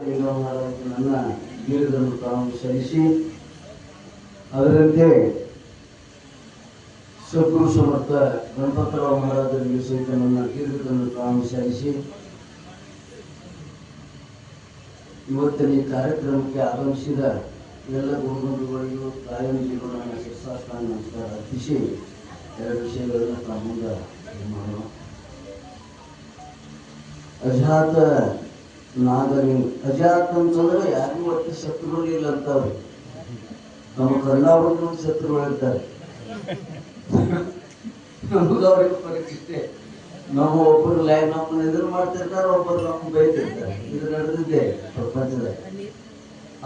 ಲಿಂಗ ಮಹಾರಾಜ ನನ್ನ ನೀಡಿದನ್ನು ತಾವು ಸಲ್ಲಿಸಿ ಅದರಂತೆ ಸದ್ಗುರು ಸಮರ್ಥ ಗಣಪತರಾವ್ ಮಹಾರಾಜರಿಗೆ ಸಹಿತ ನನ್ನ ಕೀರ್ತಿಯನ್ನು ತಾವು ಸಲ್ಲಿಸಿ ಇವತ್ತಿನ ಈ ಕಾರ್ಯಕ್ರಮಕ್ಕೆ ಆಗಮಿಸಿದ ಎಲ್ಲ ಗುರುಬಂಧುಗಳಿಗೂ ತಾಯಂದಿಗೂ ನನ್ನ ಶಿರಸಾಷ್ಟಾಂಗ ನಮಸ್ಕಾರ ಅರ್ಪಿಸಿ ಎರಡು ವಿಷಯಗಳನ್ನು ತಾವು ಮುಂದೆ ಮಾಡೋಣ. ಅಜಾತ ನಾಗಲಿಂಗ ಅಜಾತ ಅಂತಂದ್ರೆ ಯಾರಿಗೂ ಒಟ್ಟು ಶತ್ರುಗಳು ಇಲ್ಲ ಅಂತವ್ರಿ. ನಮ್ಮ ಕರ್ನಾಟಕದ ಶತ್ರುಗಳು ಇರ್ತಾರೆ. ನಮಗವ್ರಿಗೆ ಪರಿಸ್ಥಿತಿ ನಾವು ಒಬ್ಬರು ನಮ್ಮನ್ನ ಎದುರು ಮಾಡ್ತಿರ್ತಾರೆ, ಒಬ್ಬರು ನಮ್ಗೆ ಬೈತಿರ್ತಾರೆ. ಇದು ನಡೆದಿದ್ದೆ ಪ್ರಪಂಚದಾಗ.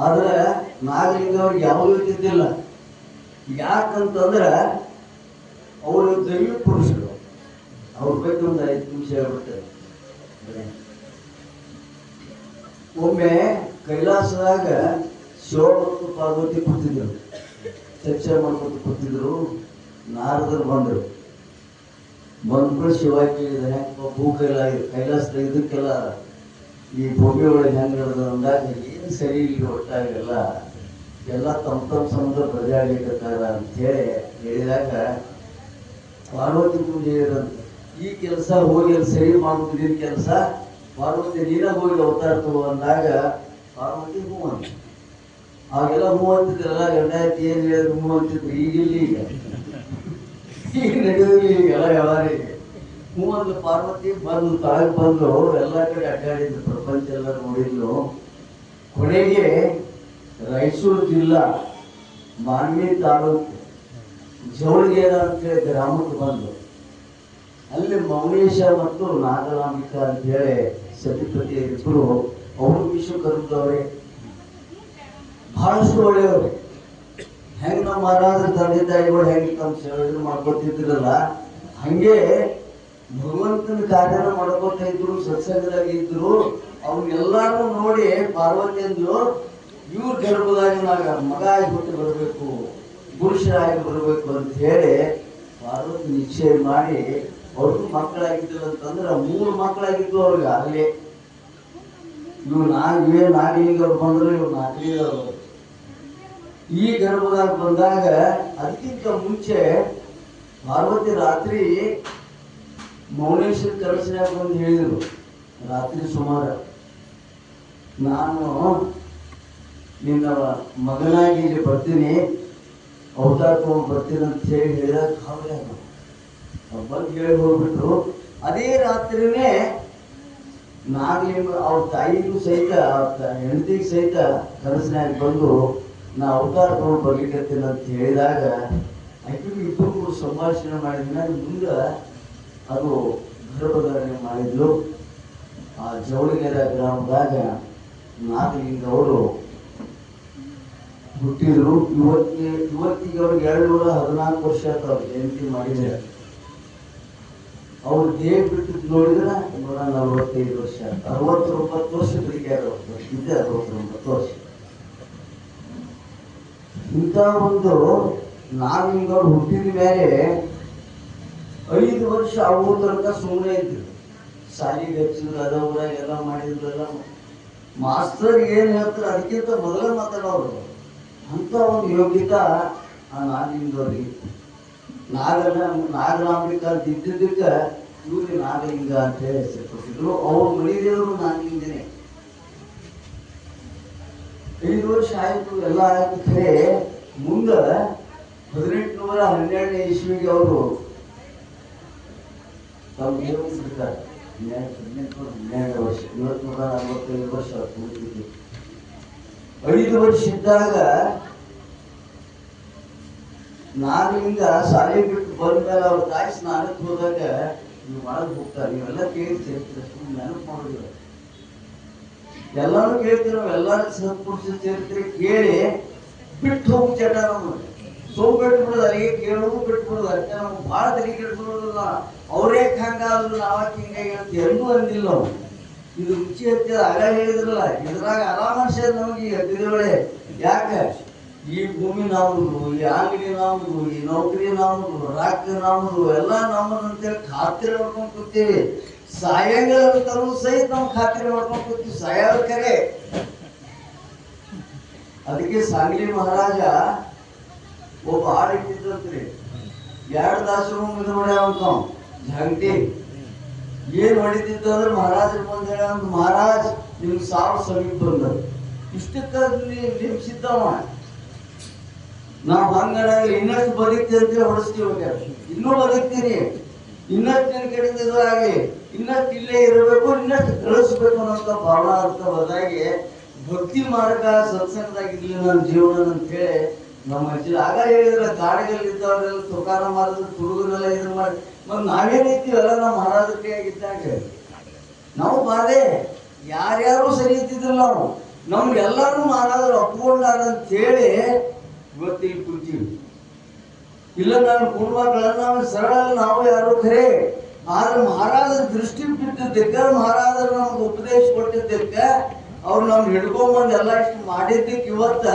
ಆದ್ರೆ ನಾಗಲಿಂಗ ಅವ್ರಿಗೆ ಯಾವಾಗಲೂ ಇದ್ದಿದ್ದಿಲ್ಲ. ಯಾಕಂತಂದ್ರೆ ಅವರು ದೈವ ಪುರುಷರು. ಅವ್ರ ಬಗ್ಗೆ ಒಂದು 5 ನಿಮಿಷ ಹೇಳ್ಬಿಡ್ತಾರೆ. ಒಮ್ಮೆ ಕೈಲಾಸದಾಗ ಶಿವ ಮತ್ತು ಪಾರ್ವತಿ ಕೂತಿದ್ರು, ಚರ್ಚೆ ಮಾಡ್ಕೊತ ಕೂತಿದ್ರು. ನಾರದರು ಬಂದರು. ಬಂದ್ಬಿಟ್ಟು ಶಿವ ಕೇಳಿದ, ಹೆಂಗ ಭೂ ಕೈಲಾಸದಾಗ ಇದಕ್ಕೆಲ್ಲ ಈ ಭೂಮಿ ಒಳಗೆ ಹೆಂಗ್ ನಡೆದ ಅಂದಾಗ ಏನು ಸರಿ ಇಲ್ಲ, ಒಟ್ಟಾಗೆಲ್ಲ ಎಲ್ಲ ತಮ್ಮ ಸಮುದ್ರ ಪ್ರಜಾಳಿಕತ್ತಾರ ಅಂತ ಹೇಳಿದಾಗ ಪಾರ್ವತಿ ಪೂಜೆ ಇರಂತ, ಈ ಕೆಲಸ ಹೋಗಿ ಅಲ್ಲಿ ಸರಿ ಮಾಡುವುದಿನ ಕೆಲಸ ಪಾರ್ವತಿ ನೀನ ಹೋಗಿ ಅವತಾರ ತಗೋ ಅಂದಾಗ ಪಾರ್ವತಿ ಹೂ ಅಂತ. ಆಗೆಲ್ಲ ಹೂ ಅಂತಿದ್ರಲ್ಲ, ಗಂಡಾಯತಿ ಏನ್ ಹೇಳಿದ್ರು ಹೂ ಅಂತಿದ್ರು. ಈಗಿಲ್ಲ, ಈಗ ನಡೆಯೋದಿಲ್ಲ. ಈಗೆಲ್ಲ ಯಾವಾರಿಗೆ ಹೂ ಅಂದ್ಲು. ಪಾರ್ವತಿ ಬಂದು ತಾಳಗ್ ಬಂದು ಎಲ್ಲ ಕಡೆ ಅಡ್ಡಾಡಿದ್ರು, ಪ್ರಪಂಚ ಎಲ್ಲ ನೋಡಿದ್ಲು. ಕೊನೆಗೆ ರಾಯಚೂರು ಜಿಲ್ಲಾ ಮಾನ್ವಿ ತಾಲೂಕು ಜವಳಗೇರ ಅಂತೇಳಿ ಗ್ರಾಮಕ್ಕೆ ಬಂದು ಅಲ್ಲಿ ಮೌನೇಶ ಮತ್ತು ನಾಗಲಾಂಬಿಕಾ ಅಂತ ಹೇಳಿ ಸತಿಪತಿ ಇಬ್ಬರು ಅವರು ವಿಶ್ವಕರ್ಮದವ್ರೆ, ಬಹಳಷ್ಟು ಒಳ್ಳೆಯವ್ರೆ. ಹೆಂಗ್ ನಮ್ಮ ಮಹಾರಾಜರ ತಂದೆ ತಾಯಿಗಳು ಹೆಂಗೆ ತಮ್ಮ ಸೇವೆ ಮಾಡ್ಕೊತಿದ್ರಲ್ಲ, ಹಂಗೆ ಭಗವಂತನ ಕಾರ್ಯನ ಮಾಡ್ಕೊತಾ ಇದ್ರು, ಸತ್ಸಂಗದಾಗ ಇದ್ರು. ಅವ್ನೆಲ್ಲಾರು ನೋಡಿ ಪಾರ್ವತಿ ಅಂದ್ಲು, ಇವ್ರ ಗರ್ಭದಾಗ ನಾಗ ಮಗ ಆಗಿಬಿಟ್ಟು ಬರಬೇಕು, ಪುರುಷರಾಗಿ ಬರಬೇಕು ಅಂತ ಹೇಳಿ ಪಾರ್ವತಿ ನಿಶ್ಚಯ ಮಾಡಿ ಅವ್ರಿಗೂ ಮಕ್ಕಳಾಗಿದ್ದಿಲ್ಲ ಅಂತಂದ್ರೆ 3 ಮಕ್ಕಳಾಗಿದ್ದು ಅವ್ರಿಗೆ. ಆಗಲೇ ಇವ್ ನಾಗಲಿಂಗ ಅವ್ರು ಬಂದ್ರು, ಇವ್ರು ನಾಗಲಿಂಗ ಅವರು ಈ ಗರ್ಭದಾಗ ಬಂದಾಗ. ಅದಕ್ಕಿಂತ ಮುಂಚೆ ಪಾರ್ವತಿ ರಾತ್ರಿ ಮೌನೇಶ್ವರ ಕನಸಿನಾಗ ಬಂದು ಹೇಳಿದ್ರು, ರಾತ್ರಿ ಸುಮಾರು ನಾನು ನಿನ್ನ ಮಗನಾಗಿ ಇಲ್ಲಿ ಬರ್ತೀನಿ, ಅವತಾರ ತಗೊಂಡು ಬರ್ತೀನಿ ಅಂತ ಹೇಳಿ ಹೇಳಿದಾಗ ಕಾವಲೆ ಬಂದು ಹೇಳಿ ಹೋಗ್ಬಿಟ್ರು. ಅದೇ ರಾತ್ರಿನೇ ನಾಗಲಿಂಗ ಅವ್ರ ತಾಯಿಗೂ ಸಹಿತ ಹೆಂಡತಿಗೆ ಸಹಿತ ಕನಸಿನಾಗ ಬಂದು ನಾ ಅವತಾರ ತಗೊಂಡು ಬರ್ಲಿಕ್ಕತ್ತೀನಿ ಅಂತ ಹೇಳಿದಾಗ ಆಕೆಗೂ ಇಬ್ಬರು ಸಂಭಾಷಣೆ ಮಾಡಿದ ಮುಂದೆ ಅದು ಗರ್ಭಧಾರಣೆ ಮಾಡಿದ್ಲು. ಆ ಜವಳಗೆರ ಗ್ರಾಮದಾಗ ನಾಗಲಿಂಗ ಅವರು ಹುಟ್ಟಿದ್ರು. ಇವತ್ತಿಗೆ ಅವ್ರಿಗೆ 214 ವರ್ಷ ಆಯ್ತು ಜಯಂತಿ ಮಾಡಿದ್ರೆ. ಅವ್ರು ದೇಹ ಬಿಟ್ಟು ನೋಡಿದ್ರೆ 145 ವರ್ಷ, 69 ವರ್ಷ ಬದುಕ್ಯಾರ. ಇದ್ದೆ 69 ವರ್ಷ. ಇಂಥ ಒಂದು ನಾಗಲಿಂಗ ಅವ್ರು ಹುಟ್ಟಿದ ಮೇಲೆ 5 ವರ್ಷ ಆಗೋ ತನಕ ಸುಮ್ಮನೆ ಇದ್ರು. ಶಾಲೆಗೆ ಹಚ್ಚಿದ್ರು, ಅದ ಊರಾಗ ಎಲ್ಲ ಮಾಡಿದ್ರಲ್ಲ. ಮಾಸ್ತರ್ ಏನ್ ಹೇಳ್ತಾರೆ ಅದಕ್ಕಿಂತ ಮೊದಲೇ ಮಾತಾಡೋರು. ಅಂತ ಒಂದು ಯೋಗ್ಯತಾ ಆ ನಾಗಲಿಂಗವ್ರಿಗೆ. ನಾಗಲಾಂಬಿಕಾ ಇದ್ದಿದ್ದಕ್ಕೆ ಇವ್ರಿಗೆ ನಾಗಲಿಂಗ ಅಂತ ಹೇಳಿ ಹೆಸರು. ಅವ್ರ ಮನೆದೇವರು ನಾಗಲಿಂಗನೇ. 5 ವರ್ಷ ಆಯ್ತು, ಎಲ್ಲ ಆಯ್ತು. ಖರೆ ಮುಂದೆ 1812ನೇ ಇಸ್ವಿಗೆ ಅವರು ತಾವು ಬಿಡ್ತಾರೆ. 12 ವರ್ಷ, 145 ವರ್ಷ ಮುಗಿದಿದ್ದು. 5 ವರ್ಷ ಇದ್ದಾಗ ನಾಗಲಿಂಗ ಶಾಲೆ ಬಿಟ್ಟು ಬಂದ್ಮೇಲೆ ಅವ್ರ ತಾಯಿ ಸ್ನಾನಕ್ಕೆ ಹೋದಾಗ ನೀವು ಒಳಗೆ ಹೋಗ್ತಾರೆ. ನೀವೆಲ್ಲ ಕೇಳ್ತೀರಿ, ನೆನಪು ಮಾಡೋದಿಲ್ಲ. ಎಲ್ಲಾರು ಕೇಳ್ತೀವಿ ನಾವು, ಎಲ್ಲಾರು ಸತ್ಪುರುಷ ಸೇರ್ತೀರಿ. ಕೇಳಿ ಬಿಟ್ಟು ಹೋಗಿ ಚಟ ನಮ್ಗೆ ಬಿಟ್ಟು ಬಿಡೋದು, ಅಲ್ಲಿಗೆ ಕೇಳೋದು ಬಿಟ್ಟು ಬಿಡೋದು. ಅದಕ್ಕೆ ನಮ್ಗೆ ಭಾಳ ತಲೆ ಕೆಡ್ಸೋದಿಲ್ಲ. ಅವ್ರೇ ಹಂಗಾದ್ರು ನಾವಕ್ಕೆ ಹಿಂಗಾಗಿ ಅಂತ ಎಲ್ಲೂ ಅಂದಿಲ್ಲ ನಾವು. ಇದು ರುಚಿ ಹತ್ತಿದ ಆಗ ಹೇಳಿದ್ರಲ್ಲ, ಇದ್ರಾಗ ಆರಾಮರ್ಷ ನಮಗೆ ಹತ್ತಿದವಳೆ. ಯಾಕೆ ಈ ಭೂಮಿ ನಮ್ಮದು, ಈ ಅಂಗಡಿ ನಮ್ಮದು, ಈ ನೌಕರಿ ನಮ್ಮದು, ರಾಜ್ಯ ನಮ್ಮದು, ಎಲ್ಲ ನಮ್ಮದು ಅಂತೇಳಿ ಖಾತ್ರಿ ಮಾಡ್ಕೊಂಡು ಕೂತೀವಿ. ಸಾಯಂಕಾಲ ಸಹಿತ ನಾವು ಖಾತ್ರಿ ಮಾಡ್ಕೊಂಡು ಕೂತೀವಿ. ಸಾಯೋ ಕರೆ ಅದಕ್ಕೆ ಸಾಂಗ್ಲಿ ಮಹಾರಾಜ ಒಬ್ಬ ಹಾಡು ಇಟ್ಟಿದ್ದಂತ್ರಿ, 2 ತಾಸು ಮುಂದೆ ಹೊಡ್ಯಾವಂತ ಜಂಟಿ ಏನ್ ಹೊಡಿತಿದ್ದ ಅಂದ್ರೆ ಮಹಾರಾಜರ ಮುಂದೆ ಒಂದು ಮಹಾರಾಜ್ ನಿಮ್ಗೆ ಸಾವು ಸಮೀಪ ಬಂದ ಇಷ್ಟಕ್ಕ ನಿಮ್ಸಿದ್ದವ ನಾವ್ ಹಂಗಡ ಇನ್ನಷ್ಟು ಬದುಕ್ತಿ ಅಂತ ಹೊಡಿಸ್ತೀವಿ, ಇನ್ನೂ ಬದುಕ್ತೀನಿ, ಇನ್ನಷ್ಟು ನಿನ್ ಕಡೆಯಿಂದ ಆಗಲಿ, ಇನ್ನಷ್ಟು ಇಲ್ಲೇ ಇರಬೇಕು, ಇನ್ನಷ್ಟು ಗಳಿಸ್ಬೇಕು ಅನ್ನೋಂಥ ಭಾವನಾರ್ಥ ಬದಾಗಿ ಭಕ್ತಿ ಮಾರ್ಗ ಸತ್ಸಂಗದಾಗಿರ್ಲಿ ನನ್ನ ಜೀವನ ಅಂತ ಹೇಳಿ ನಮ್ಮ ಅಜ್ಜಿ ಆಗ ಹೇಳಿದ್ರ ಗಾಡಿಗಳಿದ್ದವರೆಲ್ಲ ತುಕಾರ ಮಾಡಿದ್ರು ತುಡುಗರೆಲ್ಲ ಇದನ್ನ ಮಾಡಿ ಮತ್ ನಾವೇನಿರ್ತೀವಲ್ಲ ನಮ್ಮ ಮಹಾರಾಜರ ಕೈಯಾಗಿದ್ದಾಗ ನಾವು ಬಾರೆ ಯಾರ್ಯಾರು ಸರಿ ಇದ್ದಿದ್ರಲ್ಲ ನಾವು ನಮ್ಗೆಲ್ಲಾರು ಮಹಾರಾಜರು ಒಪ್ಕೊಂಡಾರ ಅಂತ ಹೇಳಿ ಇವತ್ತಿಗೆ ಕೂತೀವಿ. ಇಲ್ಲ ನಾನು ಕುಟುಂಬಗಳನ್ನ ಸರಳ ನಾವು ಯಾರು ಖರೆ, ಆದ್ರೆ ಮಹಾರಾಜರ ದೃಷ್ಟಿ ಬಿಟ್ಟಿದ್ದಕ್ಕೆ ಮಹಾರಾಜರು ನಮ್ಗೆ ಉಪದೇಶ ಕೊಟ್ಟಿದ್ದಕ್ಕೆ ಅವ್ರು ನಮ್ಗೆ ಹಿಡ್ಕೊಂಬಂದು ಎಲ್ಲ ಇಷ್ಟು ಮಾಡಿದ್ದಕ್ಕೆ ಇವತ್ತ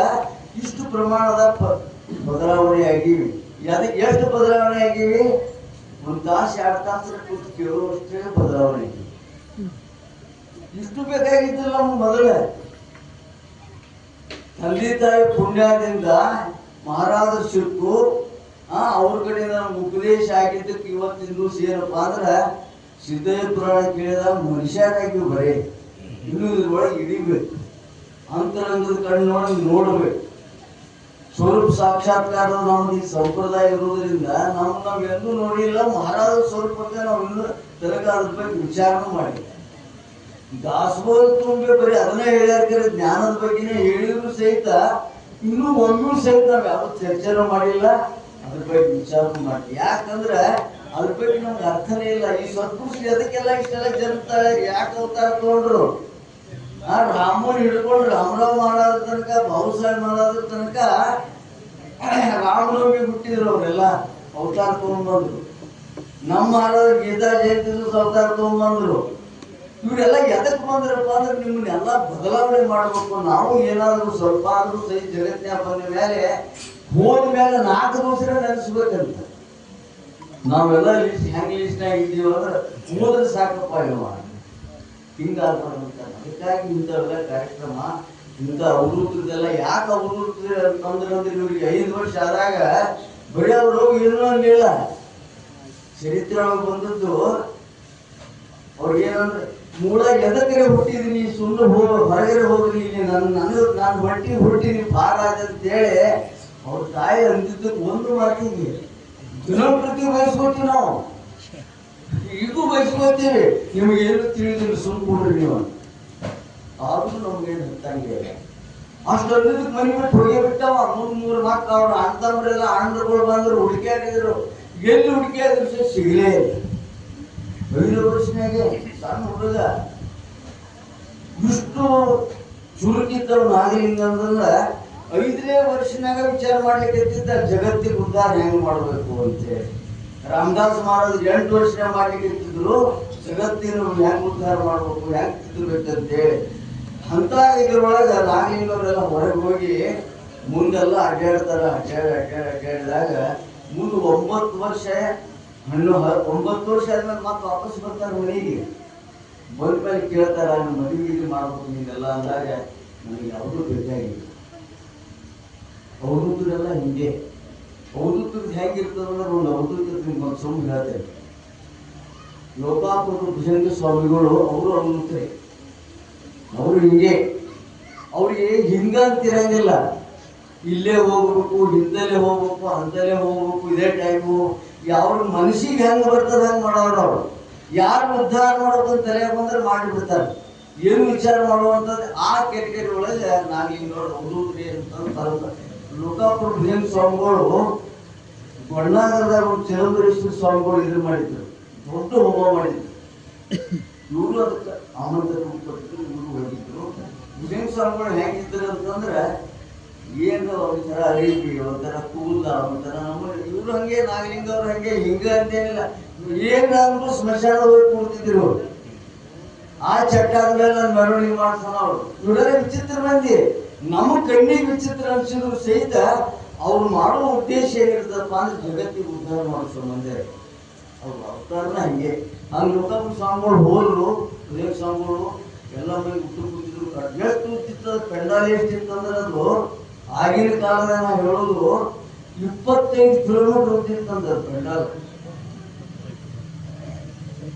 ಇಷ್ಟು ಪ್ರಮಾಣದ ಬದಲಾವಣೆ ಆಗಿವಿ. ಅದಕ್ಕೆ ಎಷ್ಟು ಬದಲಾವಣೆ ಆಗಿವಿ? 1 ತಾಸು 2 ತಾಸು ಕೂತು ಕೇಳುವಷ್ಟೇ ಬದಲಾವಣೆ ಆಗಿವಿ. ಇಷ್ಟು ಬೇಕಾಗಿದ್ದಿಲ್ಲ ನಮ್ಗೆ ಮೊದಲೇ. ತಂದೆ ತಾಯಿ ಪುಣ್ಯದಿಂದ ಮಹಾರಾಜರ ಸಿಕ್ಕು ಅವ್ರ ಕಡೆಯಿಂದ ನಮ್ಗೆ ಉಪದೇಶ ಆಗಿದ್ದಕ್ಕೆ ಇವತ್ತಿನ ದಿವಸ ಏನಪ್ಪಾ ಅಂದ್ರೆ ಸಿದ್ಧಯ್ಯ ಪುರಾಣ ಕೇಳಿದ ಮನುಷ್ಯರಾಗಿವಿ ಬರೀ ಇನ್ನೂ ಇದ್ರೊಳಗೆ ಹಿಡಿಬೇಕು, ಅಂತರಂಗದ ಕಣ್ಣು ನೋಡಬೇಕು. ಸ್ವರೂಪ ಸಾಕ್ಷಾತ್ಕಾರ ನಮ್ದು ಈ ಸಂಪ್ರದಾಯ ಇರುವುದರಿಂದ ನಾವೆಂದೂ ನೋಡಿಲ್ಲ. ಮಹಾರಾಜರ ಸ್ವರೂಪಕ್ಕೆ ನಾವು ಇನ್ನೂ ತನಕ ಅದ್ರ ಬಗ್ಗೆ ವಿಚಾರಣೆ ಮಾಡಿ ದಾಸಬೋಧ ತುಂಬಿ ಬರೀ ಅದನ್ನೇ ಹೇಳ್ಯಾರ, ಜ್ಞಾನದ ಬಗ್ಗೆನೇ ಹೇಳಿದ್ರು ಸಹಿತ ಇನ್ನೂ ಒಮ್ಮೂ ಸಹಿತ ನಾವ್ ಯಾವ ಚರ್ಚೆನೂ ಮಾಡಿಲ್ಲ, ಅದ್ರ ಬಗ್ಗೆ ವಿಚಾರ ಮಾಡಿ. ಯಾಕಂದ್ರೆ ಅದ್ರ ಬಗ್ಗೆ ನಮ್ಗೆ ಅರ್ಥನೇ ಇಲ್ಲ. ಈ ಸತ್ಪುರುಷರು ಅದಕ್ಕೆಲ್ಲ ಇಷ್ಟೆಲ್ಲ ಜನತಾರೆ ಯಾಕೆ ಅವತಾರ ತಗೊಂಡ್ರು? ರಾಮನ್ ಹಿಡ್ಕೊಂಡು ರಾಮರಾವ್ ಮಾಡೋದ್ರ ತನಕ ಬಾಬುಸಾಹೇಬ್ ಮಾಡೋದ್ರ ತನಕ ರಾಮನವಮಿ ಹುಟ್ಟಿದ್ರು, ಅವರೆಲ್ಲ ಅವತಾರ ತಗೊಂಡ್ಬಂದ್ರು. ನಮ್ಮ ಮಹಾರಾಜ ಗೀತಾ ಜಯಂತಿ ಅವತಾರ ತಗೊಂಡ್ಬಂದ್ರು. ಇವರೆಲ್ಲ ಎದಕ್ ಬಂದ್ರಪ್ಪ ಅಂದ್ರೆ ನಿಮ್ಮನ್ನೆಲ್ಲ ಬದಲಾವಣೆ ಮಾಡ್ಬೇಕು. ನಾವು ಏನಾದ್ರು ಸ್ವಲ್ಪ ಆದ್ರೂ ಸಹಿ ಜಗತ್ತಿನ ಬಂದ ಮೇಲೆ ಹೋದ್ಮೇಲೆ 4 ದಿವಸ ನೆನೆಸ್ಬೇಕಂತ. ನಾವೆಲ್ಲ ಲಿಸ್ಟ್ ಹೆಂಗ್ ಲಿಸ್ಟ್ನಾಗ ಇದ್ದೀವಿ ಅಂದ್ರೆ ಹೋದ್ರೆ ಸಾಕಪ್ಪ ಇವ ಹಿಂಗಾಗ್ಬಾರ್ದಂತ. ಅದಕ್ಕಾಗಿ ಇಂಥವೆಲ್ಲ ಕಾರ್ಯಕ್ರಮ ಇಂಥ ಅವೃತ್ತದೆಲ್ಲ ಯಾಕೆ ಅವೃತ್ತ ಅಂತಂದ್ರೆ ಇವ್ರಿಗೆ 5 ವರ್ಷ ಆದಾಗ ಬರೀ ಅವರು ಏನೂ ಅನ್ನಿಲ್ಲ. ಚರಿತ್ರೆ ಒಳಗೆ ಬಂದದ್ದು ಅವ್ರಿಗೇನಂದ್ರೆ ಮೂಲ ಎದಕ್ಕರೆ ಹುಟ್ಟಿದೀನಿ, ಸುಮ್ಮನೆ ಹೊರಗಡೆ ಹೋಗ್ರಿ, ಇಲ್ಲಿ ನಾನು ಹುಟ್ಟಿನಿ ಪಾರಾಜ ಅಂತೇಳಿ ಅವ್ರ ತಾಯಿ ಅಂದಿದ್ದಕ್ಕೆ ಒಂದು ಮಾತಿಗೆ ದಿನಪ್ರತಿ ಬಯಸ್ಕೊತೀವಿ ನಾವು, ಈಗೂ ಬಯಸ್ಕೊತೀವಿ. ನಿಮಗೇನು ತಿಳಿದಿಲ್ಲ ಸುಮ್ಕೊಡ್ರಿ ನೀವು, ಆದ್ರೂ ನಮ್ಗೇನು ಗೊತ್ತಂಗೆ ಅಷ್ಟೊಂದಕ್ಕೆ ಮನೆ ಬಿಟ್ಟು ಹೋಗಿ ಬಿಟ್ಟವ. 3 ಮಕ್ಕಳು ಅವ್ರು ಅಣ್ತಂಬ್ರೆಲ್ಲ ಅಣ್ಣಗಳು ಬಂದ್ರು, ಹುಡುಕಿಯಾಡಿದ್ರು. ಎಲ್ಲಿ ಹುಡುಕಿಯಾದ್ರು ಸಿಗಲೇ ಇಲ್ಲ. 5 ವರ್ಷನಾಗೆ ಸಣ್ಣ ಹುಡುಗ ಇಷ್ಟು ಚುರುಕಿದ್ದವ್ ನಾಗಲಿಂಗ ಅಂದ್ರೆ 5ನೇ ವರ್ಷನಾಗ ವಿಚಾರ ಮಾಡ್ಲಿಕ್ಕೆ ಜಗತ್ತಿಗೆ ಉದ್ಧಾರ ಹೆಂಗ್ ಮಾಡ್ಬೇಕು ಅಂತೇಳಿ. ರಾಮದಾಸ್ ಮಾಡೋದು 8 ವರ್ಷನಾಗ ಮಾಡ್ಲಿಕ್ಕೆ ಇರ್ತಿದ್ರು, ಜಗತ್ತಿನ ಹೆಂಗ್ ಉದ್ಧಾರ ಮಾಡ್ಬೇಕು, ಹೆಂಗ್ ತಿದ್ದಬೇಕಂತೇಳಿ. ಅಂತ ಇದ್ರೊಳಗೆ ನಾಗಲಿಂಗವರೆಲ್ಲ ಹೊರಗೆ ಹೋಗಿ ಮುಂದೆಲ್ಲ ಅಡ್ಡಾಡಿದಾಗ ಮುಂದೆ 9 ವರ್ಷ 9 ವರ್ಷ ಆದ್ಮೇಲೆ ಮತ್ತೆ ವಾಪಸ್ ಬರ್ತಾರೆ ಮನೆಗೆ. ಬಂದ ಮೇಲೆ ಕೇಳ್ತಾರ ನಿಮ್ಮ ಮದುವೆ ಮಾಡ್ಬೇಕು ನೀನೆಲ್ಲ ಅಂದಾಗ ನನಗೆ ಯಾವುದೂ ಬೇಕಾಗಿಲ್ಲ. ಅವಧೂತರೆಲ್ಲ ಹಿಂಗೆ. ಅವಧೂತರು ಹೆಂಗಿರ್ತದಂದ್ರೆ ಒಂದು ಅವಧೂತ ನಿಮ್ಗೆ ಸುಮ್ಮನೆ ಹೇಳ್ತೇವೆ. ಲೋಕಾಪುರ ಭುಜಂಗ ಸ್ವಾಮಿಗಳು ಅವರು ಅವಧೂತರೇ, ಅವರು ಹಿಂಗೆ. ಅವ್ರಿಗೆ ಹಿಂಗಂತಿರಂಗಿಲ್ಲ, ಇಲ್ಲೇ ಹೋಗ್ಬೇಕು, ಹಿಂದಲೇ ಹೋಗ್ಬೇಕು, ಅಂತಲೇ ಹೋಗ್ಬೇಕು, ಇದೇ ಟೈಮು. ಯಾವ ಮನಸ್ಸಿಗೆ ಹೆಂಗೆ ಬರ್ತದೆ ಹಂಗೆ ಮಾಡೋರು ಅವರು. ಯಾರು ಉದ್ಧಾರ ಮಾಡೋದು ತಲೆ ಬಂದ್ರೆ ಮಾಡಿಬಿಡ್ತಾರೆ. ಏನು ವಿಚಾರ ಮಾಡುವಂಥದ್ದು ಆ ಕೆಟಗರಿ ಒಳಗೆ ನಾಗಲಿಂಗರು ಅವಧೂತರಿ ಅಂತ. ಲೋಕಾಪುರ ಭುಜಂಗ ಸ್ವಾಮಿಗಳು ಗೊಣ್ಣಾಗರದಾಗ ಒಂದು ಚಿರಂಬರೇಶ್ವರ ಸ್ವಾಮಿಗಳು ಇದು ಮಾಡಿದ್ರು, ದೊಡ್ಡ ಹೋಮ ಮಾಡಿದ್ರು. ಇವರು ಅದಕ್ಕೆ ಆಮಂತ್ರಣ ಕೊಟ್ಟಿದ್ರು, ಇವರು ಹೋಗಿದ್ರು. ಭುಜಂಗ ಸ್ವಾಮಿಗಳು ಹೆಂಗಿದ್ರು ಅಂತಂದ್ರೆ ಏನು ಒಂಥರ ಅರಿವಿ, ಒಂಥರ ಕೂದ, ಒಂಥರ ನಮ್ಮ ಇವ್ರು ಹಂಗೆ, ನಾಗಲಿಂಗ ಅವ್ರು ಹಂಗೆ. ಹಿಂಗ ಅಂತೇನಿಲ್ಲ, ಏನಾದ್ರು ಸ್ಮಶಾನ ಹೋಗಿ ಕೂಡ್ತಿದ್ರು. ಆ ಚಟ್ಟ ಆದ್ಮೇಲೆ ನಾನು ಮೆರವಣಿಗೆ ಮಾಡ್ತಾನ ಅವ್ರು. ಇವರೆಲ್ಲ ವಿಚಿತ್ರ ಮಂದಿ. ನಮ್ಮ ಕಣ್ಣಿಗೆ ವಿಚಿತ್ರ ಅನ್ಸಿದ್ರು ಸಹಿತ ಅವ್ರು ಮಾಡೋ ಉದ್ದೇಶ ಏನಿರ್ತದಪ್ಪ ಅಂದ್ರೆ ಜಗತ್ತಿಗೆ ಉದ್ಧಾರ ಮಾಡೋ ಸಂಬಂಧ ಅವ್ರು ಅವತಾರನ ಹಂಗೆ. ಹಂಗೆ ಲೋಕಾಪುರ ಸ್ವಾಮಿಗಳು ಹೋದ್ರು, ಉದಯ ಸ್ವಾಮಿಗಳು ಎಲ್ಲ ಮಂದಿ ಹುಟ್ಟು ಕೂತಿದ್ರು. ಎಷ್ಟು ಕೂತಿತ್ತು, ಪೆಂಡಾಲ್ ಎಷ್ಟಿತ್ತಂದ್ರೆ ಅದು ಆಗಿನ ಕಾಲದಾಗ ನಾವು ಹೇಳೋದು 25 ಕಿಲೋಮೀಟರ್ ಹೋಗ್ತಿತ್ತಂದ ಪೆಂಡಾಲ್.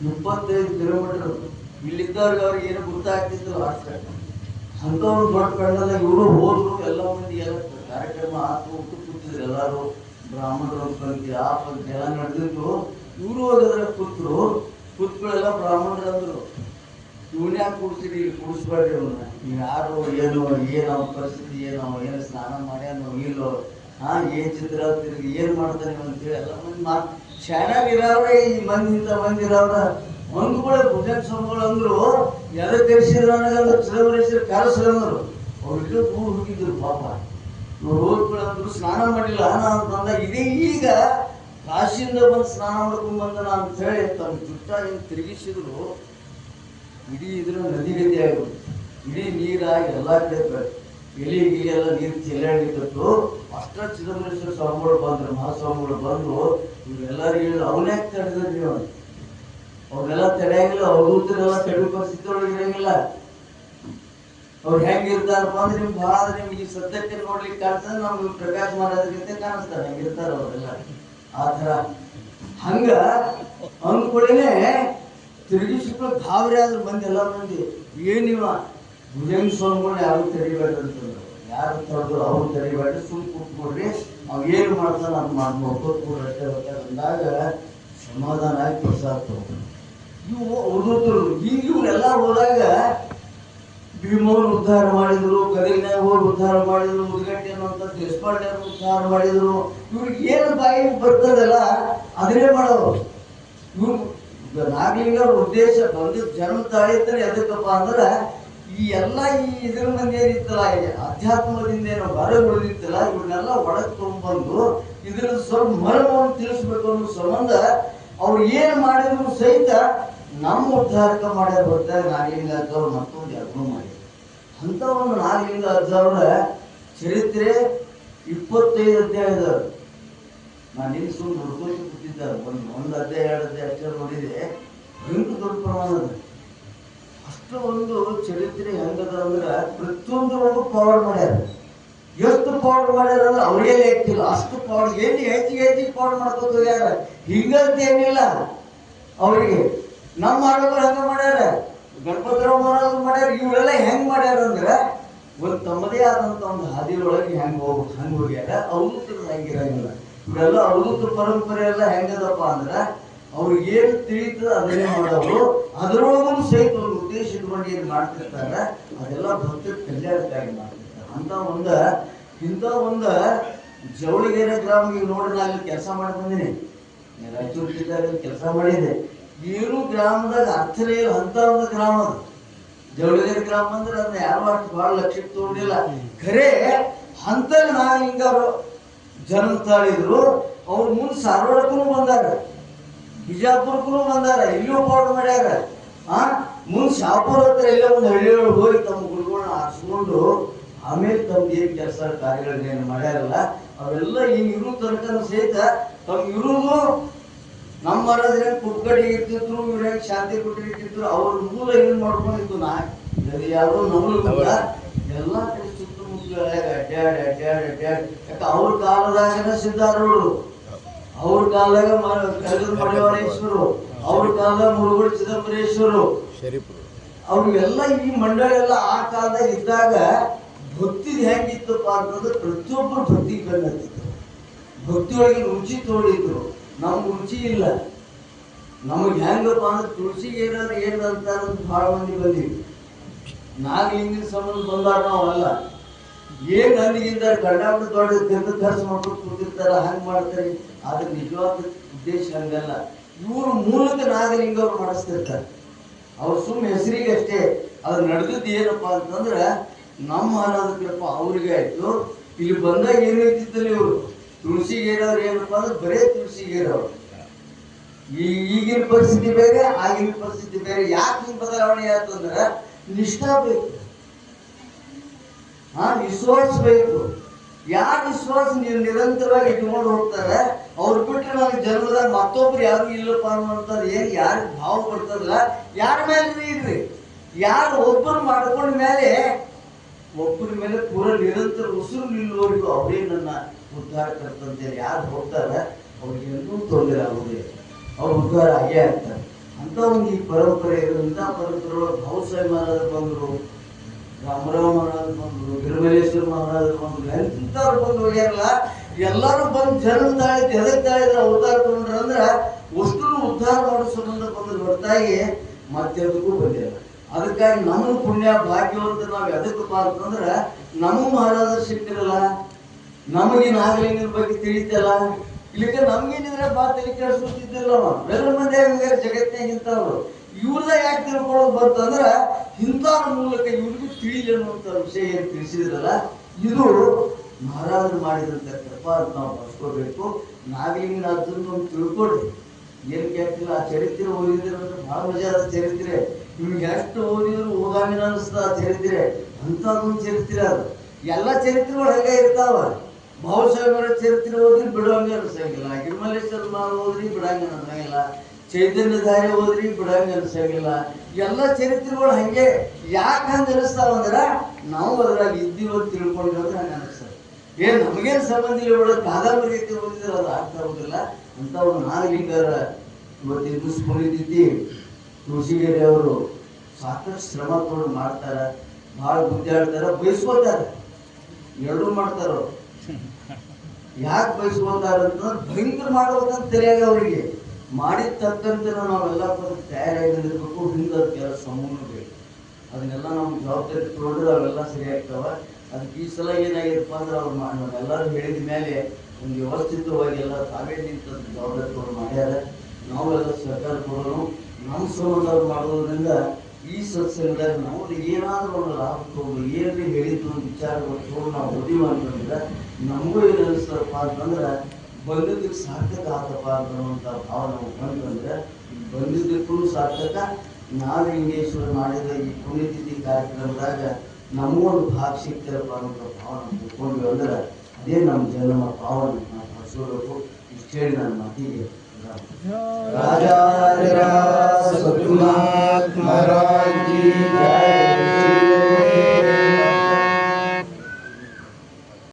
25 ಕಿಲೋಮೀಟರ್. ಇಲ್ಲಿದ್ದವ್ರಿಗೆ ಅವ್ರಿಗೆ ಏನು ಗೊತ್ತಾಗ್ತಿತ್ತು ಅಷ್ಟೇ. ಅಂತ ಒಂದು ದೊಡ್ಡ ಪೆಂಡಾಲ ಇವರು ಹೋದ್ರು. ಎಲ್ಲ ಮಂದಿ ಎಲ್ಲ ಕಾರ್ಯಕ್ರಮ ಆತು, ಊಟ ಕೂತಿದ್ರು ಎಲ್ಲಾರು. ಬ್ರಾಹ್ಮಣರು ಪಂಕ್ತಿ ಆ ಪಂಕ್ತಿ ಎಲ್ಲ ನಡೆದಿತ್ತು. ಇವರು ಹೋಗಿದ್ರೆ ಕೂತ್ಗಳೆಲ್ಲ ಬ್ರಾಹ್ಮಣರು ಅಂದ್ರು, ಇವನ್ಯಾಕೆ ಕೂಡಿಸಿರಿ, ಇಲ್ಲಿ ಕೂಡಿಸ್ಬೇಡ್ರಿ ಅವನ್ನ. ಯಾರು ಏನು ಪರಿಸ್ಥಿತಿ ಏನು ಸ್ನಾನ ಮಾಡ್ಯಾನೋ ಇಲ್ಲೋ, ಏನ್ ಚಿತ್ರ ತಿರುಗಿ ಏನ್ ಮಾಡ್ತಾನೆ ಅಂತೇಳಿ ಎಲ್ಲ ಮಂದಿ ಶಾಣ್ಯಾಗಿರೋವ್ರೆ. ಈ ಮಂದಿ ಇಂಥ ಮಂದಿ ಇರೋವ್ರ ಮಂದಿಗಳೇ ಭುಜಂಗ ಸ್ವಾಮಿಗಳು ಅಂದ್ರು. ಎಲ್ಲ ಕರೆಸಿದ್ರು ನನಗಂದ್ರೆ ಚಿದಂಬರೇಶ್ವರ ಕರೆಸ್ರಂದ್ರು. ಅವ್ರು ಇಲ್ಲೂ ದೂರ ಹೋಗಿದ್ರು ಪಾಪ. ಇವ್ರು ಹೋಗ್ಬಿಡಂದ್ರು ಸ್ನಾನ ಮಾಡಿಲ್ಲ ನಾನು ಇದೇ ಈಗ ಕಾಶಿಯಿಂದ ಬಂದು ಸ್ನಾನ ಮಾಡ್ಕೊಂಡ್ ಬಂದ ಅಂತ ಹೇಳಿ ತಮ್ಮ ಜುಟ್ಟ ಏನು ತಿರುಗಿಸಿದ್ರು. ಇಡೀ ಇದ್ರ ನದಿಗತಿ ಆಗೋದು. ಇಡೀ ನೀರಾಗಿ ಎಲ್ಲ ಕಡೆ ಎಲಿ ಗಿಲಿ ಎಲ್ಲ ನೀರು ಚೆಲ್ಲಾಡಿತ್ತು. ಅಷ್ಟ ಚಿದಂಬರೇಶ್ವರ ಸ್ವಾಮಿಗಳು ಬಂದ್ರು, ಮಹಾಸ್ವಾಮಿಗಳು ಬಂದು ಇವ್ರೆಲ್ಲರಿಗೂ ಹೇಳಿದ್ರು, ಅವನ್ಯಾಕೆ ತಡೆದ್ರಿ ನೀವು? ಅವ್ರೆಲ್ಲ ತಡೆಯಂಗಿಲ್ಲ, ಅವ್ರದೂತರೆಲ್ಲ ತಡೆ ಪರಿಸ್ಥಿತಿ ಒಳಗೆ ಇರಂಗಿಲ್ಲ. ಅವ್ರು ಹೆಂಗಿರ್ತಾರಪ್ಪ ಅಂದ್ರೆ ನಿಮ್ಗೆ ಭಾಳ ನಿಮ್ಗೆ ಈ ಸದ್ಯಕ್ಕೆ ನೋಡ್ಲಿಕ್ಕೆ ಕಾಣಿಸ್ತದೆ, ನಮ್ಗೆ ಪ್ರಕಾಶ್ ಮಾಡೋದಕ್ಕಿಂತ ಕಾಣಿಸ್ತಾರೆ, ಹೆಂಗಿರ್ತಾರ ಅವರೆಲ್ಲ ಆ ಥರ. ಹಂಗ ಅಂದ್ಕೂಡೇನೆ ತಿರುಗಿಸ್ಕೊಂಡು ಗಾಬರಿ ಆದ್ರು ಮಂದಿ, ಎಲ್ಲ ಮಂದಿ. ಏನಿವ ಭುಜಂಗ ಸ್ವಾಮಿಗಳು ಯಾರು ತೆರಿಬೇಡ್ರಿ ಅಂತಂದ್ರು. ಯಾರು ತಡೆದ್ರು ಅವ್ರು ತೆರಿಬೇಡ್ರಿ, ಸುಮ್ಮನೆ ಕೂತ್ಕೊಡ್ರಿ, ಅವ್ ಏನು ಮಾಡ್ತಾನೆ ಅದು ನೋಡ್ಕೊಡ್ರಿ ಅಷ್ಟೇ ಅಂದಾಗ ಸಮಾಧಾನ ಆಗಿ ಪ್ರಸಾದ. ಇವು ಉಳಿದ್ರು. ಈಗ ಇವರೆಲ್ಲ ಹೋದಾಗ ಭೀಮವ್ರು ಉದ್ಧಾರ ಮಾಡಿದ್ರು, ಗದಗಿನಾಗ ಹೋಗಿ ಉದ್ಧಾರ ಮಾಡಿದ್ರು, ಮುದುಗಟ್ಟಿ ಅನ್ನುವಂಥ ದೇಶಪಾಂಡೆಯವ್ರು ಉದ್ಧಾರ ಮಾಡಿದ್ರು. ಇವ್ರಿಗೆ ಏನು ಬಾಯಿ ಬರ್ತದಲ್ಲ ಅದನ್ನೇ ಮಾಡೋರು. ಇವ್ರು ನಾಗಲಿಂಗ ಉದ್ದೇಶ ಬಂದು ಜನ್ಮ ತಾಳಿದ್ರೆ ಎದಕ್ಕಪ್ಪ ಅಂದ್ರೆ ಈ ಎಲ್ಲ ಈ ಇದ್ರ ಮಂದಿ ಏನಿತ್ತಲ್ಲ, ಅಧ್ಯಾತ್ಮದಿಂದ ಏನೋ ಹೊರಗೆ ಉಳಿದಿತ್ತಲ್ಲ, ಇವನ್ನೆಲ್ಲ ಒಳಗೆ ತಗೊಂಡ್ಬಂದು ಇದ್ರ ಸ್ವಲ್ಪ ಮರ್ಮವನ್ನು ತಿಳಿಸ್ಬೇಕು ಅನ್ನೋ ಸಂಬಂಧ ಅವ್ರು ಏನು ಮಾಡಿದ್ರು ಸಹಿತ ನಮ್ಮ ಉದ್ಧಾರಕ ಮಾಡ್ಯಾರ. ಹೊರತಾಗ ನಾಗಲಿಂಗ ಅಜ್ಜವ್ರು ಮತ್ತೊಂದು ಯಾರು ಮಾಡಿ ಅಂತ ಒಂದು ನಾಗಲಿಂಗ ಅಜ್ಜವ್ರ ಚರಿತ್ರೆ 25 ಅಧ್ಯಾಯ ಇದಾವೆ. ನಾನು ಇಲ್ಲಿ ಸುಮ್ಮನೆ ಹುಡ್ಕೋತಿ ಕೂತಿದ್ದಾರೆ. ಒಂದು ಅಧ್ಯಾಯ 2 ಅಧ್ಯಾಯ ಅಕ್ಷರ ನೋಡಿದೆ, ಭಯಂಕರ ದೊಡ್ಡ ಪ್ರಮಾಣದ. ಅಷ್ಟು ಒಂದು ಚರಿತ್ರೆ ಹೆಂಗದ ಅಂದ್ರೆ ಪ್ರತಿಯೊಂದು ಪವರ್ ಮಾಡ್ಯಾರ. ಎಷ್ಟು ಪವರ್ ಮಾಡ್ಯಾರ ಅಂದ್ರೆ ಅವ್ರಿಗೆ ಲೆಕ್ಕಿಲ್ಲ. ಅಷ್ಟು ಪವರ್ ಹೆಚ್ಚಿಗೆ ಪವರ್ ಮಾಡ್ಕೊತ ಹೋಗ್ಯಾರ. ಹಿಂಗಂತೇನಿಲ್ಲ ಅವರಿಗೆ. ನಮ್ಮ ಆಳುಗಳು ಹೆಂಗ ಮಾಡ್ಯಾರ, ಗಣಪತಿರಾವ್ ಮಹಾರಾಜ್ ಮಾಡ್ಯಾರ. ಇವರೆಲ್ಲ ಹೆಂಗ್ ಮಾಡ್ಯಾರ ಅಂದ್ರೆ ಒಂದು ತಮ್ಮದೇ ಆದಂತ ಒಂದು ಹಾದಿಯೊಳಗೆ ಹೆಂಗ್ ಹೋಗ್ಯಾರ. ಅವಧೂತರು ಹೆಂಗಿರಂಗಿಲ್ಲ. ಇವರೆಲ್ಲ ಅವಧೂತ ಪರಂಪರೆ ಎಲ್ಲ ಹೆಂಗದಪ್ಪ ಅಂದ್ರೆ ಅವ್ರಿಗೆ ಏನು ತಿಳಿತದ ಅದನ್ನೇ ಮಾಡೋರು. ಅದರೊಳಗೂ ಸಹಿತ ಒಂದು ಉದ್ದೇಶ ಇಟ್ಕೊಂಡು ಏನು ಮಾಡ್ತಿರ್ತಾರೆ, ಅದೆಲ್ಲ ಭಕ್ತರ ಕಲ್ಯಾಣಕ್ಕಾಗಿ ಮಾಡ್ತಿರ್ತಾರೆ. ಇಂಥ ಒಂದು ಜವಳಿಗೆರೆ ಗ್ರಾಮ ಈಗ ನೋಡಿ, ನಾನು ಕೆಲಸ ಮಾಡಿ ಬಂದೀನಿ. ರಾಯಚೂರು ಜಿಲ್ಲೆಯಲ್ಲಿ ಕೆಲಸ ಮಾಡಿದೆ. ಏನು ಗ್ರಾಮದಾಗ ಅರ್ಥನೇ ಇಲ್ಲ ಅಂತ ಒಂದು ಗ್ರಾಮ ಅದು ಜವಳಿಗೆರೆ ಗ್ರಾಮ. ಅಂದ್ರೆ ಅದನ್ನ ಯಾರು ಅಷ್ಟು ಬಹಳ ಲಕ್ಷ್ಯಕ್ಕೆ ತಗೊಂಡಿಲ್ಲ. ಖರೆ ಅಂತಲ್ಲಿ ನಾಗಲಿಂಗ ಅವರು ಜನ್ಮ ತಾಳಿದ್ರು. ಅವ್ರು ಮುಂದೆ ಸಾರವಾಡಕ್ಕೂ ಬಂದಾರ, ಬಿಜಾಪುರಕ್ಕೂ ಬಂದಾರ, ಇಲ್ಲಿಯೂ ಪೌಡ್ ಮಾಡ್ಯಾರ. ಮುಂದೆ ಶಾಪುರ ಹತ್ರ ಎಲ್ಲ ಒಂದು ಹಳ್ಳಿಯೊಳಗೆ ಹೋಗಿ ತಮ್ಮ ಗುರುಗಳನ್ನ ಆರಿಸ್ಕೊಂಡು ಆಮೇಲೆ ತಮ್ಗೆ ಏನು ಕೆಲಸ ಕಾರ್ಯಗಳನ್ನೇನು ಮಾಡ್ಯಾರಲ್ಲ ಅವೆಲ್ಲ ಈಗ ಇರೋ ತನಕ ಸಹಿತ ತಮ್ಗೆ ಇರುವುದು. ನಮ್ಮ ಮಹಾರಾಜ ಕುಟ್ಕಡಿ ಇರ್ತಿದ್ರು, ಇವ್ರಿಗೆ ಶಾಂತಿ ಕೊಟ್ಟಿರ್ತಿದ್ರು. ಅವ್ರ ಮೂಲ ಏನ್ ಮಾಡ್ಕೊಂಡಿದ್ದು ಯಾರೋ ನಮಗ ಎಲ್ಲ ಕಡೆ ಸುತ್ತಮುತ್ತಲ ಅಡ್ಡಾಡಿ ಯಾಕೆ ಅವ್ರ ಕಾಲದಾಗ ಸಿದ್ಧಾರೂಢರು, ಅವ್ರ ಕಾಲದಾಗ ಮಡಿವಾಳೇಶ್ವರು, ಅವ್ರ ಕಾಲದಾಗ ಮುರುಗೋಡು ಚಿದಂಬರೇಶ್ವರು, ಅವ್ರಿಗೆಲ್ಲ ಈ ಮಂಡಳ ಎಲ್ಲ ಆ ಕಾಲದಾಗ ಇದ್ದಾಗ ಭಕ್ತಿ ಹೆಂಗಿತ್ತಪ್ಪ ಅಂತಂದ್ರೆ ಪ್ರತಿಯೊಬ್ಬರು ಭಕ್ತಿ ಕಂಡಿದ್ರು. ಭಕ್ತಿಯೊಳಗೆ ರುಚಿ ತೋಡಿದ್ರು. ನಮ್ಗೆ ರುಚಿ ಇಲ್ಲ. ನಮಗೆ ಹೆಂಗಪ್ಪ ಅಂದ್ರೆ ತುಳಸಿಗೆ ಏನಾದ್ರು ಏನಂತ ಭಾಳ ಮಂದಿ ಬಂದೀವಿ. ನಾಗಲಿಂಗನ ಸಂಬಂಧ ಬಂದಾಗ ನಾವಲ್ಲ ಏನ್ ಅಲ್ಲಿಗಿಂದ ಗಂಡಾಪುರ ದೊಡ್ಡ ತಿರ್ಗ ಖರ್ಚು ಮಾಡ್ಕೊಂಡು ಕೂತಿರ್ತಾರ, ಹಂಗೆ ಮಾಡ್ತಾರೆ. ಆದ್ರೆ ನಿಜವಾದ ಉದ್ದೇಶ ಹಂಗಲ್ಲ. ಇವರು ಮೂಲಕ ನಾಗಲಿಂಗ ಅವ್ರು ಮಾಡಿಸ್ತಿರ್ತಾರೆ. ಅವ್ರು ಸುಮ್ಮನೆ ಹೆಸರಿಗೆ ಅಷ್ಟೇ. ಅದು ನಡೆದಿದ್ದು ಏನಪ್ಪ ಅಂತಂದ್ರೆ ನಮ್ಮ ಮಹಾರಾಜಪ್ಪ ಅವ್ರಿಗೆ ಆಯ್ತು. ಇಲ್ಲಿ ಬಂದಾಗ ಏನೈತಿತ್ತಲ್ಲಿ ಇವರು ತುಳಸಿಗೆ ಏರವ್ರು ಏನಪ್ಪ ಅಂದ್ರೆ ಬರೇ ತುಳಸಿಗೆ ಏರವ್ರು. ಈಗಿನ ಪರಿಸ್ಥಿತಿ ಬೇರೆ, ಆಗಿನ ಪರಿಸ್ಥಿತಿ ಬೇರೆ. ಯಾಕೆ ಹಿಂಗೆ ಬದಲಾವಣೆ ಆಯ್ತಂದ್ರೆ ನಿಷ್ಠಾ ಬೇಕು, ವಿಶ್ವಾಸ ಬೇಕು. ಯಾರು ವಿಶ್ವಾಸ ನೀವು ನಿರಂತರವಾಗಿ ಇಟ್ಕೊಂಡು ಹೋಗ್ತಾರೆ ಅವ್ರು ಬಿಟ್ಟರೆ ನನಗೆ ಜನ್ಮದಾಗ ಮತ್ತೊಬ್ರು ಯಾರು ಇಲ್ಲಪ್ಪ ಅನ್ನುವಂಥದ್ದು ಏನು ಯಾರಿಗೆ ಭಾವ ಬರ್ತದಲ್ಲ, ಯಾರ ಮೇಲೆ ಇಡ್ರಿ. ಯಾರು ಒಬ್ಬರು ಮಾಡ್ಕೊಂಡ ಮೇಲೆ ಒಬ್ಬರ ಮೇಲೆ ಪೂರ ನಿರಂತರ ಉಸಿರು ನಿಲ್ಲುವವರೆಗೂ ಅವರೇ ನನ್ನ ಉದ್ಧಾರಕರ್ತ ಅಂತೇಳಿ ಯಾರು ಹೋಗ್ತಾರೆ ಅವ್ರಿಗೆ ಎಂದೂ ತೊಂದರೆ ಆಗುವುದಿಲ್ಲ, ಅವ್ರು ಉದ್ಧಾರ ಆಗೇ ಆಗ್ತಾರೆ. ಅಂತ ಒಂದು ಈ ಪರಂಪರೆ ಇಂಥ ಪರಂಪರೆ ಒಳಗೆ ಭಾವಸಾಹೇಬ್ ಮಹಾರಾಜರು ಬಂದರು, ರಾಮರಾವ್ ಮಹಾರಾಜರು ಬಂದರು, ಗಿರಿಮಲೇಶ್ವರ ಮಹಾರಾಜರು ಬಂದರು, ಎಂಥವ್ರು ಬಂದು ಹೋಗ್ಯಾರಲ್ಲ. ಎಲ್ಲರೂ ಬಂದು ಜನ್ಮ ತಾಳಿದ್ದು ಎದಕ್ಕೆ ತಾಳಿದ್ರೆ ಉದ್ಧಾರ ತಗೊಂಡ್ರ ಅಂದ್ರೆ ಅಷ್ಟು ಉದ್ಧಾರ ಮಾಡೋ ಸಂಬಂಧ ಬಂದ್ರೆ ಹೊರತಾಗಿ ಮತ್ತೆ ಅದಕ್ಕೂ ಬಂದಿಲ್ಲ. ಅದಕ್ಕಾಗಿ ನಮ್ಮ ಪುಣ್ಯ ಭಾಗ್ಯವಂತ ನಾವು ಎದಕ್ಕಪ್ಪ ಅಂತಂದ್ರೆ ನಮ್ಮ ಮಹಾರಾಜರು ಸಿಕ್ಕಿರಲ್ಲ, ನಮಗೆ ನಾಗಲಿಂಗನ ಬಗ್ಗೆ ತಿಳಿತಲ್ಲ, ಇಲ್ಲಿಗೆ ನಮ್ಗೇನಿದ್ರೆ ಬಾ ತಲೆ ಕೆಡಿಸ್ಕೊತಿದ್ದಿಲ್ಲ. ಬೇರೆ ಮಂದಿ ಜಗತ್ತಿನಾಗ ಇಂಥವ್ರು ಇವ್ರದ ಯಾಕೆ ತಿಳ್ಕೊಳ್ಳೋದು ಬಂತಂದ್ರೆ ಇಂಥವ್ರ ಮೂಲಕ ಇವ್ರಿಗೂ ತಿಳಿಲಿ ಅನ್ನುವಂಥ ವಿಷಯ ಏನು ತಿಳಿಸಿದ್ರಲ್ಲ, ಇದು ಮಹಾರಾಜರು ಮಾಡಿದಂಥ ಕೃಪಾ ಅಂತ ನಾವು ಬರ್ಸ್ಕೋಬೇಕು. ನಾಗಲಿಂಗನ ಅದನ್ನು ಒಂದು ತಿಳ್ಕೊಡ್ರಿ. ಏನು ಕೇಳ್ತಿಲ್ಲ, ಆ ಚರಿತ್ರೆ ಓದಿದ್ರೆ ಭಾಳ ಮಜಾ ಅದ ಚರಿತ್ರೆ. ನಿಮ್ಗೆ ಎಷ್ಟು ಓದಿದ್ರು ಓದಾಮಿನ ಅನಿಸ್ತದ ಆ ಚರಿತ್ರೆ. ಅಂಥದ್ದೊಂದು ಚರಿತ್ರೆ ಅದು. ಎಲ್ಲ ಚರಿತ್ರೆಗಳು ಹೇಗೆ ಇರ್ತಾವ. ಭಾವಸಾಹೇಬರ ಚರಿತ್ರೆ ಓದ್ರಿ ಬಿಡೋಂಗೆ ಅನಿಸಂಗಿಲ್ಲ, ಗಿರಿಮಲೇಶ್ವರ ಮಹಾರಾಜ್ ಓದ್ರಿ ಬಿಡಂಗೆ ಅನಿಸಂಗಿಲ್ಲ, ಚೈತನ್ಯಧಾರೆ ಓದ್ರಿ ಬಿಡಂಗೆ ಅನಿಸಂಗಿಲ್ಲ. ಎಲ್ಲ ಚರಿತ್ರೆಗಳು ಹಂಗೆ ಯಾಕೆ ಹಂಗೆ ಅನಿಸ್ತಾವಂದ್ರೆ ನಾವು ಅದ್ರಾಗ ಇದ್ದೀವತ್ತು ತಿಳ್ಕೊಂಡಿರೋದು ಹಂಗೆ ಅನಿಸ್ತದೆ. ಏನು ನಮಗೇನು ಸಂಬಂಧ ಇಲ್ಲ ಬಿಡೋದು, ಕಾದಂಬರಿ ರೀತಿ ಓದಿದ್ರೆ ಅದು ಅರ್ಥ ಆಗೋದಿಲ್ಲ. ಅಂತ ಒಂದು ನಾಗಲಿಂಗರ ಇವತ್ತಿನ ಸ್ಮೃತಿ ತುಳಸಿಗೆರೆ ಅವರು ಸಾಕಷ್ಟು ಶ್ರಮ ತೊಗೊಂಡು ಮಾಡ್ತಾರೆ, ಭಾಳ ಗುದ್ದಾಡ್ತಾರೆ, ಬಯಸ್ಕೋತಾರೆ, ಎರಡೂ ಮಾಡ್ತಾರ. ಅವ್ರು ಯಾಕೆ ಬಯಸ್ಕೋತಾರೆ ಅಂತಂದ್ರೆ ಭಯಂಕರ ಮಾಡ್ಬೇಕಂತ ತಿಳಿಯಾಗ ಅವರಿಗೆ ಮಾಡಿದ ತಕ್ಕಂತೆ ನಾವೆಲ್ಲ ತಯಾರಾಗಿರ್ಬೇಕು. ಹಿಂದೆ ಕೆಲಸ ಸಮೂಹ ಬೇಕು, ಅದನ್ನೆಲ್ಲ ನಮ್ಗೆ ಜವಾಬ್ದಾರಿ ತೊಗೊಂಡ್ರೆ ಅವೆಲ್ಲ ಸರಿ ಆಗ್ತಾವ. ಅದಕ್ಕೆ ಈ ಸಲ ಏನಾಗಿರಪ್ಪ ಅಂದ್ರೆ ಅವ್ರು ನಾವೆಲ್ಲರೂ ಹೇಳಿದ ಮೇಲೆ ಒಂದು ವ್ಯವಸ್ಥಿತವಾಗಿ ಎಲ್ಲ ತಾವೇ ನಿಂತ ಜವಾಬ್ದಾರಿ ತೊಗೊಂಡು ಮಾಡ್ಯಾರ. ನಾವೆಲ್ಲ ಸರ್ಕಾರ ಕೊಡೋನು ನಮ್ಮ ಸಂಬಂಧ ಮಾಡೋದ್ರಿಂದ ಈ ಸತ್ಸಂಗದಾಗ ನಾವು ಏನಾದರೂ ಒಂದು ಲಾಭ ತಗೊಂಡು ಏನ್ರಿ ಹೇಳಿದ್ದು ಒಂದು ವಿಚಾರಗಳು ತಗೊಂಡು ನಾವು ಓದಿವ ಅಂತಂದ್ರೆ ನಮಗೂ ಏನು ಅನಿಸ್ತಪ್ಪ ಅಂತಂದ್ರೆ ಬಂದಿದ್ದಕ್ಕೆ ಸಾರ್ಥಕ ಆತಪ್ಪ ಅನ್ನುವಂಥ ಭಾವ ನಾವು ಬಂದ್ರಂದ್ರೆ ಬಂದಿದ್ದಕ್ಕೂ ಸಾರ್ಥಕ. ನಾಗಲಿಂಗೇಶ್ವರ ಮಾಡಿದ ಈ ಪುಣ್ಯತಿಥಿ ಕಾರ್ಯಕ್ರಮದಾಗ ನಮಗೊಂದು ಭಾಗ ಸಿಗ್ತಾರಪ್ಪ ಅನ್ನೋಂಥ ಭಾವ ನಾವು ತಿಳ್ಕೊಂಡ್ವಿ ಅಂದ್ರೆ ಅದೇ ನಮ್ಮ ಜನ್ಮ ಭಾವನ ನಾವು ಪಡಿಸೋಬೇಕು. ಇಷ್ಟು ಹೇಳಿ ನನ್ನ ಮಾತಿಗೆ ರಾಜಾ